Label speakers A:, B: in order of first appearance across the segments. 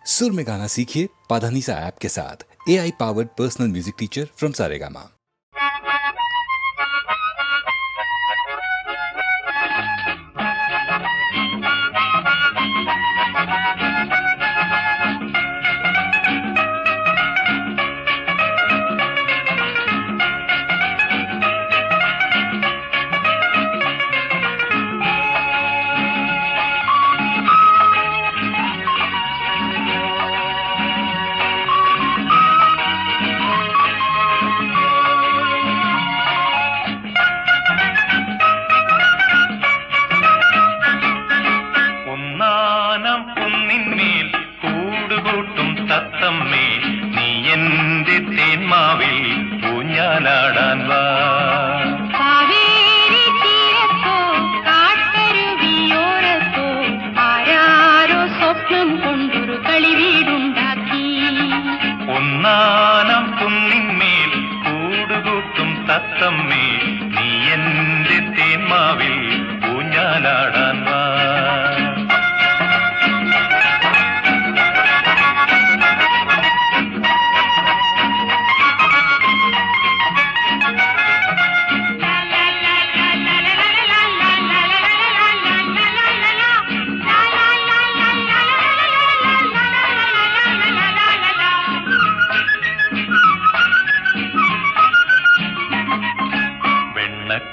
A: सुर में गाना सीखिए पाधानीसा ऐप के साथ। AI powered personal music teacher from Saregama.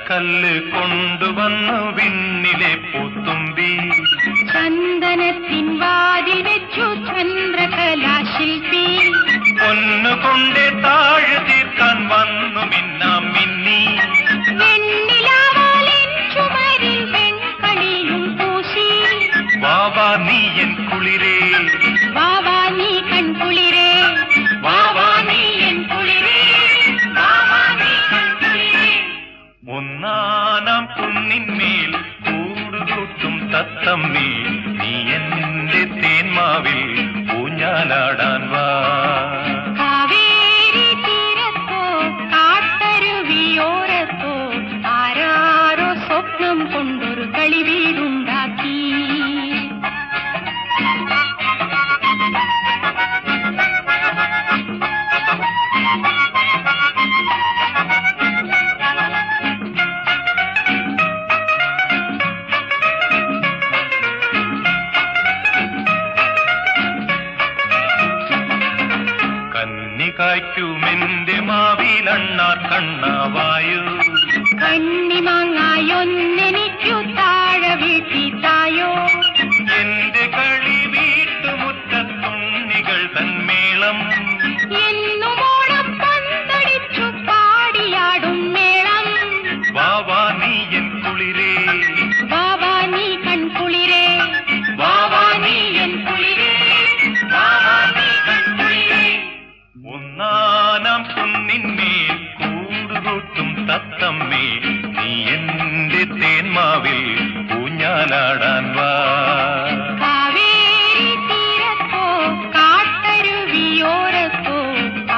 B: കല്ല് കൊണ്ടുവന്നു വിണ്ണിലെ പൂത്തുമ്പി
C: ചന്ദനത്തിൻ വാതിൽ വെച്ചു ചന്ദ്രകലാശില്പി
B: പൊന്നുകൊണ്ടേ താഴെ തീർക്കാൻ വന്നു മിന്നാം മിന്നി
C: വെണ്ണിലാവാലിൻ ചുമരിൽ വെൺകളിയും പൂശി
B: വാവാ നീ എൻ കുളിരേ
C: വാവാ നീ കൺകുളിരേ വാവാ നീ എൻ കുളിരേ വാവാ നീ കൺകുളിരേ
B: ഒന്നാനാം കുന്നിന്മേൽ കൂടുകൂട്ടും തത്തമ്മേ നീ എന്റെ തേന്മാവിൽ ഊഞ്ഞാലാടാൻ വാ
C: കാവേരി തീരത്തോ കാട്ടരുവിയോരത്തോ ആരാരോ സ്വപ്നം കൊണ്ടൊരു കളിവീടുണ്ടാക്കി
B: കായ്ക്കുമെന്റെ മാവിലണ്ണാർ കണ്ണാവായു
C: കണ്ണിമാങ്ങായൊന്നെനിക്കു താഴെ വീട്ടിത്തായോ
B: എന്റെ കളി വീട്ടുമുറ്റത്തുണ്ണികൾ തന്മേളം
C: എന്നുമോണം പന്തടിച്ചു പാടിയാടും മേളം
B: വാവാ നീ എൻ കുളിരേ
C: വാവാ നീ കൺകുളിരേ വാവാ നീ എൻ കുളിരേ വാവാ നീ കൺകുളിരേ
B: ഒന്നാനാം കുന്നിന്മേൽ കൂടുകൂട്ടും തത്തമ്മേ നീ എന്റെ തേന്മാവിൽ ഊഞ്ഞാലാടാൻ വാ
C: കാവേരി തീരത്തോ കാട്ടരുവിയോരത്തോ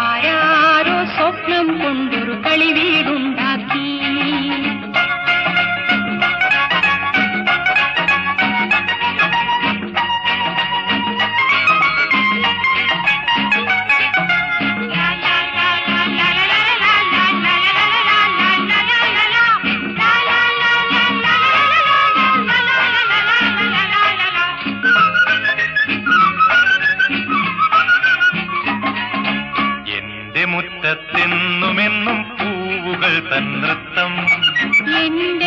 C: ആരാരോ സ്വപ്നം കൊണ്ടൊരു കളിവീടുണ്ടാക്കി
B: മുറ്റത്തെന്നുമെന്നും പൂവുകൾ തൻ നൃത്തം
C: എന്റെ